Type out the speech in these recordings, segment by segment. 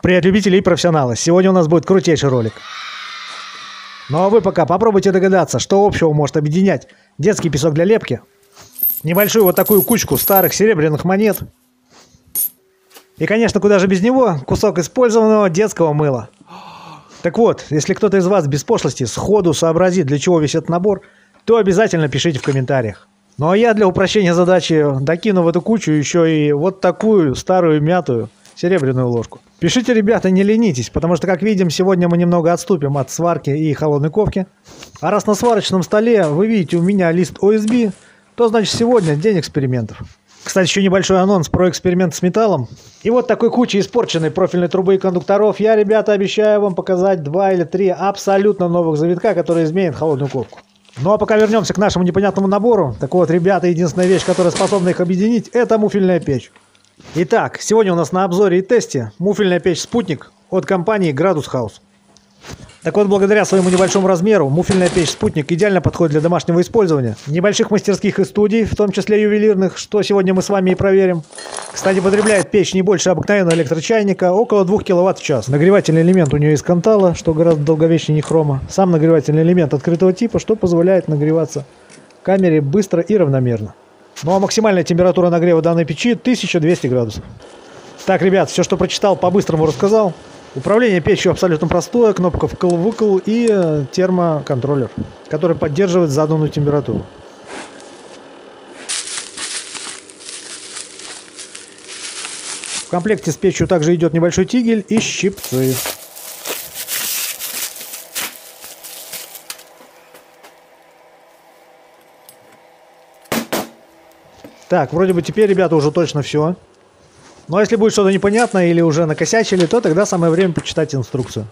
Привет, любители и профессионалы! Сегодня у нас будет крутейший ролик. Ну а вы пока попробуйте догадаться, что общего может объединять детский песок для лепки, небольшую вот такую кучку старых серебряных монет и, конечно, куда же без него, кусок использованного детского мыла. Так вот, если кто-то из вас без пошлости сходу сообразит, для чего весь этот набор, то обязательно пишите в комментариях. Ну а я для упрощения задачи докину в эту кучу еще и вот такую старую мятую серебряную ложку. Пишите, ребята, не ленитесь, потому что, как видим, сегодня мы немного отступим от сварки и холодной ковки. А раз на сварочном столе вы видите у меня лист ОСБ, то значит сегодня день экспериментов. Кстати, еще небольшой анонс про эксперимент с металлом. И вот такой кучей испорченной профильной трубы и кондукторов я, ребята, обещаю вам показать 2 или 3 абсолютно новых завитка, которые изменят холодную ковку. Ну а пока вернемся к нашему непонятному набору. Так вот, ребята, единственная вещь, которая способна их объединить, это муфельная печь. Итак, сегодня у нас на обзоре и тесте муфельная печь «Спутник» от компании Gradus House. Так вот, благодаря своему небольшому размеру, муфельная печь «Спутник» идеально подходит для домашнего использования, небольших мастерских и студий, в том числе ювелирных, что сегодня мы с вами и проверим. Кстати, потребляет печь не больше обыкновенного электрочайника, около 2 кВт в час. Нагревательный элемент у нее из кантала, что гораздо долговечнее нехрома. Сам нагревательный элемент открытого типа, что позволяет нагреваться в камере быстро и равномерно. Ну а максимальная температура нагрева данной печи 1200 градусов. Так, ребят, все, что прочитал, по-быстрому рассказал. Управление печью абсолютно простое, кнопка вкл-выкл и термоконтроллер, который поддерживает заданную температуру. В комплекте с печью также идет небольшой тигель и щипцы. Так, вроде бы теперь, ребята, уже точно все. Но если будет что-то непонятно или уже накосячили, то тогда самое время почитать инструкцию.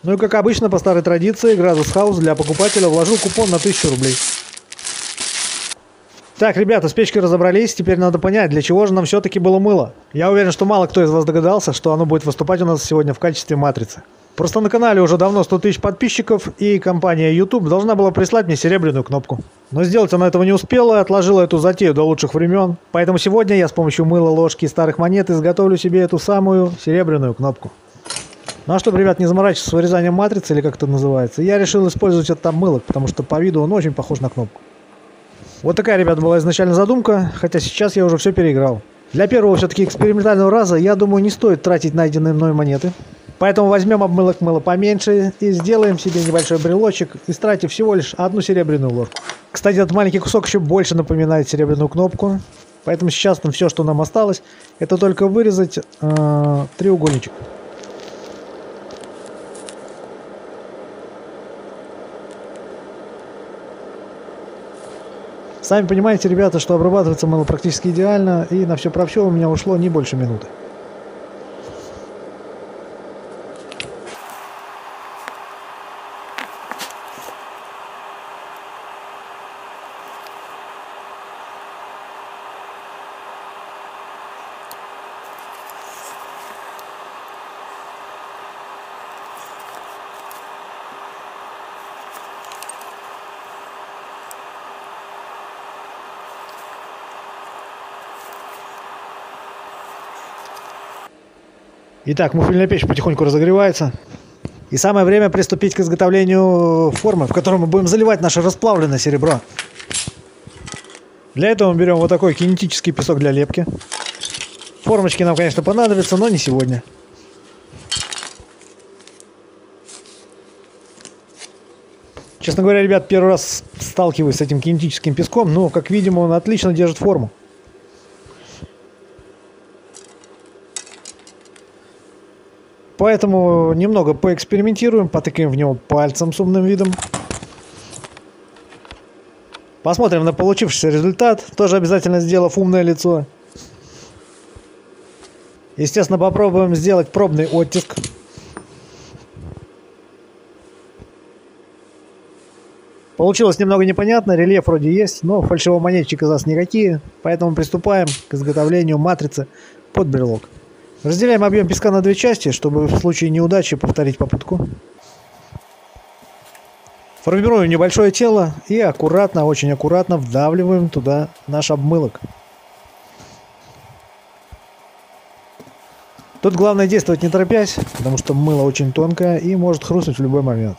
Ну и как обычно, по старой традиции, Gradus House для покупателя вложил купон на 1000 рублей. Так, ребята, с печкой разобрались, теперь надо понять, для чего же нам все-таки было мыло. Я уверен, что мало кто из вас догадался, что оно будет выступать у нас сегодня в качестве матрицы. Просто на канале уже давно 100 000 подписчиков, и компания YouTube должна была прислать мне серебряную кнопку. Но сделать она этого не успела, отложила эту затею до лучших времен. Поэтому сегодня я с помощью мыла, ложки и старых монет изготовлю себе эту самую серебряную кнопку. Ну а чтобы, ребят, не заморачиваться с вырезанием матрицы, или как это называется, я решил использовать этот мылок, потому что по виду он очень похож на кнопку. Вот такая, ребят, была изначально задумка, хотя сейчас я уже все переиграл. Для первого все-таки экспериментального раза, я думаю, не стоит тратить найденные мной монеты. Поэтому возьмем обмылок мыла поменьше и сделаем себе небольшой брелочек, истратив всего лишь одну серебряную ложку. Кстати, этот маленький кусок еще больше напоминает серебряную кнопку. Поэтому сейчас все, что нам осталось, это только вырезать треугольничек. Сами понимаете, ребята, что обрабатывается мыло практически идеально, и на все про все у меня ушло не больше минуты. Итак, муфельная печь потихоньку разогревается. И самое время приступить к изготовлению формы, в которой мы будем заливать наше расплавленное серебро. Для этого мы берем вот такой кинетический песок для лепки. Формочки нам, конечно, понадобятся, но не сегодня. Честно говоря, ребят, первый раз сталкиваюсь с этим кинетическим песком, но, как видим, он отлично держит форму. Поэтому немного поэкспериментируем, потыкаем в него пальцем с умным видом. Посмотрим на получившийся результат, тоже обязательно сделав умное лицо. Естественно, попробуем сделать пробный оттиск. Получилось немного непонятно, рельеф вроде есть, но фальшивомонетчик из нас никакие, поэтому приступаем к изготовлению матрицы под брелок. Разделяем объем песка на 2 части, чтобы в случае неудачи повторить попытку. Формируем небольшое тело и аккуратно, очень аккуратно вдавливаем туда наш обмылок. Тут главное действовать не торопясь, потому что мыло очень тонкое и может хрустнуть в любой момент.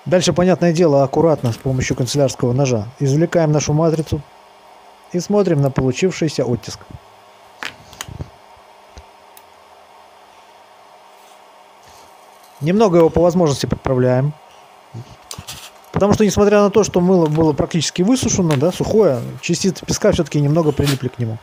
Дальше, понятное дело, аккуратно с помощью канцелярского ножа извлекаем нашу матрицу и смотрим на получившийся оттиск. Немного его по возможности подправляем. Потому что, несмотря на то, что мыло было практически высушено, да, сухое, частицы песка все-таки немного прилипли к нему.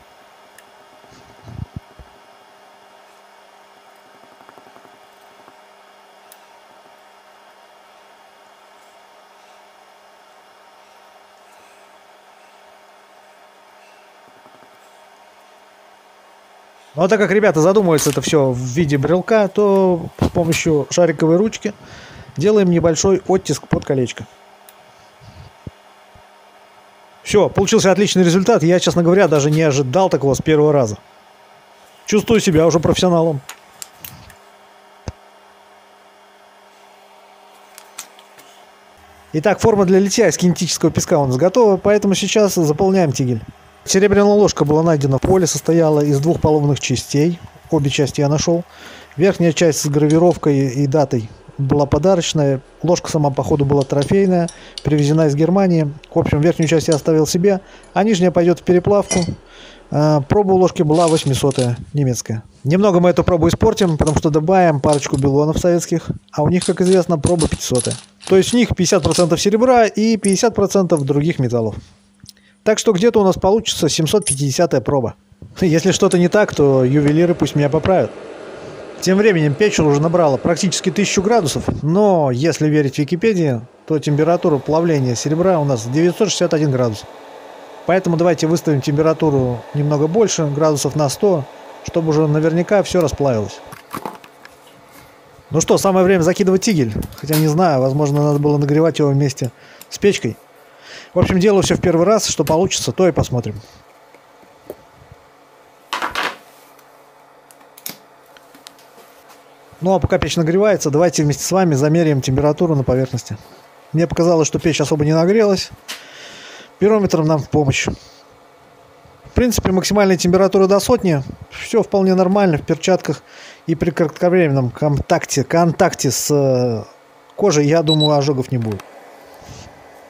Но так как ребята задумываются это все в виде брелка, то с помощью шариковой ручки делаем небольшой оттиск под колечко. Все, получился отличный результат. Я, честно говоря, даже не ожидал такого с первого раза. Чувствую себя уже профессионалом. Итак, форма для литья из кинетического песка у нас готова, поэтому сейчас заполняем тигель. Серебряная ложка была найдена в поле, состояла из двух половных частей. Обе части я нашел. Верхняя часть с гравировкой и датой была подарочная. Ложка сама, походу, была трофейная, привезена из Германии. В общем, верхнюю часть я оставил себе, а нижняя пойдет в переплавку. Проба у ложки была 800-я, немецкая. Немного мы эту пробу испортим, потому что добавим парочку билонов советских, а у них, как известно, проба 500-я. То есть в них 50% серебра и 50% других металлов. Так что где-то у нас получится 750-я проба. Если что-то не так, то ювелиры пусть меня поправят. Тем временем печь уже набрала практически 1000 градусов, но если верить Википедии, то температура плавления серебра у нас 961 градус. Поэтому давайте выставим температуру немного больше, градусов на 100, чтобы уже наверняка все расплавилось. Ну что, самое время закидывать тигель. Хотя не знаю, возможно, надо было нагревать его вместе с печкой. В общем, делаю все в первый раз, что получится, то и посмотрим. Ну а пока печь нагревается, давайте вместе с вами замеряем температуру на поверхности. Мне показалось, что печь особо не нагрелась. Пирометр нам в помощь. В принципе, максимальная температура до 100. Все вполне нормально в перчатках и при кратковременном контакте с кожей, я думаю, ожогов не будет.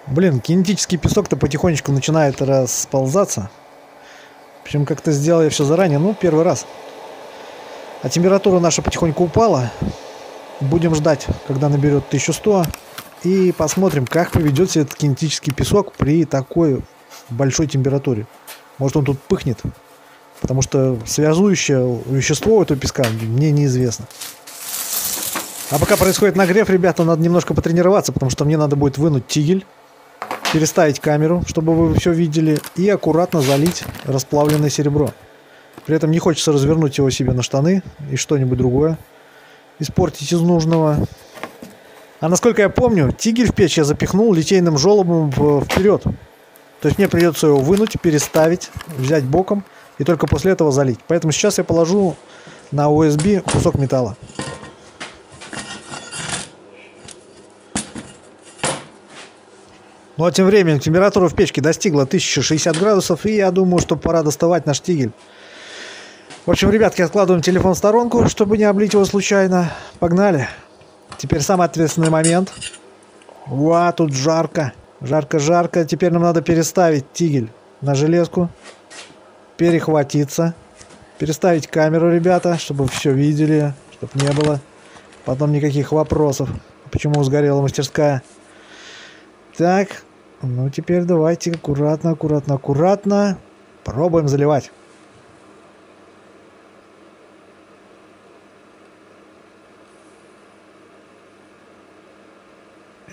Блин, кинетический песок-то потихонечку начинает расползаться. В общем, как-то сделал я все заранее, ну, первый раз. А температура наша потихоньку упала. Будем ждать, когда наберет 1100. И посмотрим, как поведет себя этот кинетический песок при такой большой температуре. Может, он тут пыхнет. Потому что связующее вещество у этого песка мне неизвестно. А пока происходит нагрев, ребята, надо немножко потренироваться, потому что мне надо будет вынуть тигель, переставить камеру, чтобы вы все видели, и аккуратно залить расплавленное серебро. При этом не хочется развернуть его себе на штаны и что-нибудь другое испортить из нужного. А насколько я помню, тигель в печь я запихнул литейным желобом вперед. То есть мне придется его вынуть, переставить, взять боком и только после этого залить. Поэтому сейчас я положу на USB кусок металла. Ну а тем временем температура в печке достигла 1060 градусов, и я думаю, что пора доставать наш тигель. В общем, ребятки, откладываем телефон в сторонку, чтобы не облить его случайно. Погнали. Теперь самый ответственный момент. Уа, тут жарко. Жарко-жарко. Теперь нам надо переставить тигель на железку. Перехватиться. Переставить камеру, ребята, чтобы все видели, чтобы не было потом никаких вопросов. Почему сгорела мастерская? Так, ну теперь давайте аккуратно, аккуратно, аккуратно. Пробуем заливать.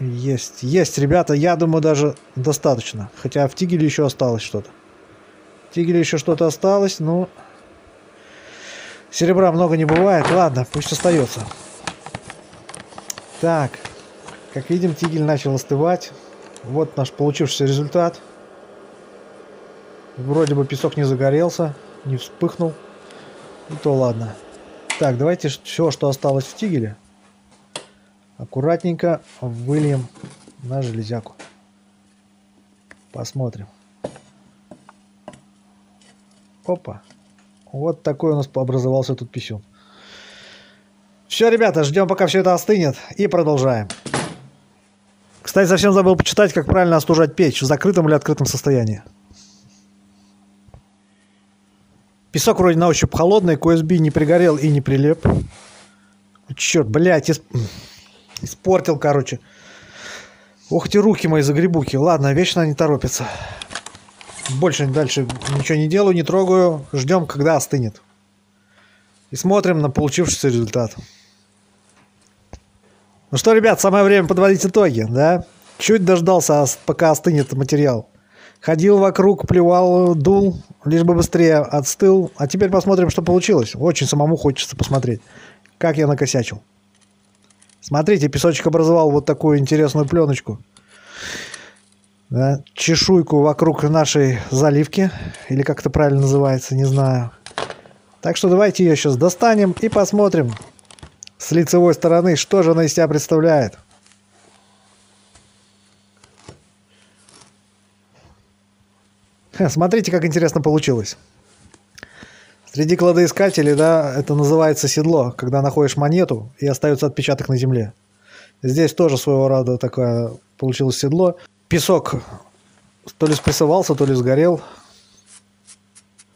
Есть, ребята, я думаю, даже достаточно. Хотя в тигеле еще осталось что-то. В тигеле еще что-то осталось, но серебра много не бывает. Ладно, пусть остается. Так, как видим, тигель начал остывать. Вот наш получившийся результат. Вроде бы песок не загорелся, не вспыхнул. И то ладно. Так, давайте все, что осталось в тигеле, аккуратненько выльем на железяку. Посмотрим. Опа. Вот такой у нас образовался тут писюн. Все, ребята, ждем, пока все это остынет, и продолжаем. Кстати, совсем забыл почитать, как правильно остужать печь, в закрытом или открытом состоянии. Песок вроде на ощупь холодный, QSB не пригорел и не прилеп. Черт, блядь, испортил, короче. Ох, эти руки мои загребуки. Ладно, вечно не торопятся. Больше дальше ничего не делаю, не трогаю. Ждем, когда остынет. И смотрим на получившийся результат. Ну что, ребят, самое время подводить итоги, да? Чуть дождался, пока остынет материал. Ходил вокруг, плевал, дул, лишь бы быстрее отстыл. А теперь посмотрим, что получилось. Очень самому хочется посмотреть, как я накосячил. Смотрите, песочек образовал вот такую интересную пленочку. Да, чешуйку вокруг нашей заливки. Или как это правильно называется, не знаю. Так что давайте ее сейчас достанем и посмотрим с лицевой стороны, что же она из себя представляет. Смотрите, как интересно получилось. Среди кладоискателей, да, это называется седло, когда находишь монету и остается отпечаток на земле. Здесь тоже своего рода такое получилось седло. Песок то ли спрессовался, то ли сгорел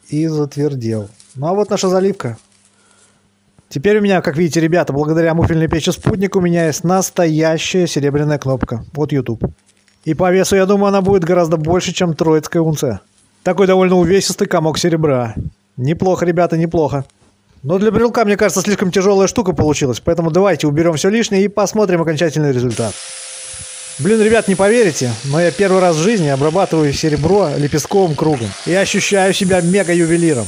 и затвердел. Ну а вот наша заливка. Теперь у меня, как видите, ребята, благодаря муфельной печи «Спутник» у меня есть настоящая серебряная кнопка. Вот YouTube. И по весу, я думаю, она будет гораздо больше, чем троицкая унция. Такой довольно увесистый комок серебра. Неплохо, ребята, неплохо. Но для брелка, мне кажется, слишком тяжелая штука получилась. Поэтому давайте уберем все лишнее и посмотрим окончательный результат. Блин, ребят, не поверите, но я первый раз в жизни обрабатываю серебро лепестковым кругом. И ощущаю себя мега-ювелиром.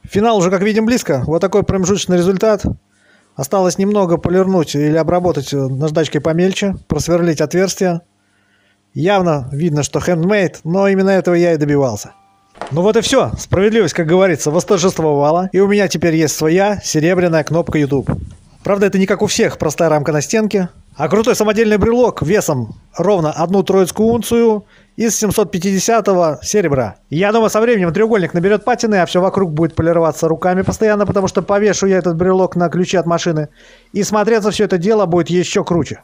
Финал уже, как видим, близко. Вот такой промежуточный результат. Осталось немного полирнуть или обработать наждачкой помельче, просверлить отверстия. Явно видно, что handmade, но именно этого я и добивался. Ну вот и все. Справедливость, как говорится, восторжествовала. И у меня теперь есть своя серебряная кнопка YouTube. Правда, это не как у всех, простая рамка на стенке. А крутой самодельный брелок весом ровно 1 троицкую унцию из 750-го серебра. Я думаю, со временем треугольник наберет патины, а все вокруг будет полироваться руками постоянно, потому что повешу я этот брелок на ключи от машины. И смотреться все это дело будет еще круче.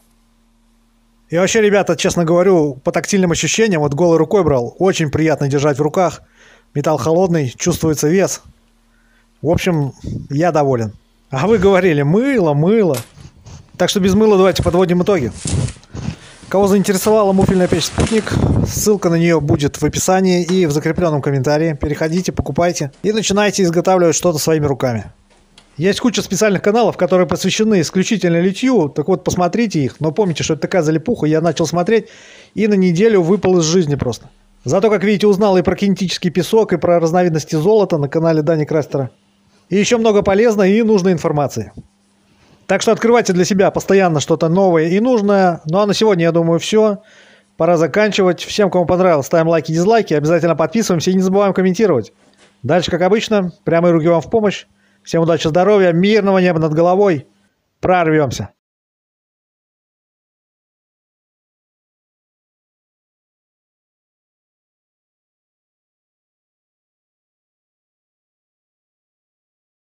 И вообще, ребята, честно говорю, по тактильным ощущениям, вот голой рукой брал, очень приятно держать в руках. Металл холодный, чувствуется вес. В общем, я доволен. А вы говорили, мыло, мыло. Так что без мыла давайте подводим итоги. Кого заинтересовала муфельная печь «Спутник», ссылка на нее будет в описании и в закрепленном комментарии. Переходите, покупайте и начинайте изготавливать что-то своими руками. Есть куча специальных каналов, которые посвящены исключительно литью. Так вот, посмотрите их. Но помните, что это такая залипуха. Я начал смотреть и на неделю выпал из жизни просто. Зато, как видите, узнал и про кинетический песок, и про разновидности золота на канале Дани Крастера. И еще много полезной и нужной информации. Так что открывайте для себя постоянно что-то новое и нужное. Ну а на сегодня, я думаю, все. Пора заканчивать. Всем, кому понравилось, ставим лайки и дизлайки. Обязательно подписываемся и не забываем комментировать. Дальше, как обычно, прямые руки вам в помощь. Всем удачи, здоровья, мирного неба над головой. Прорвемся.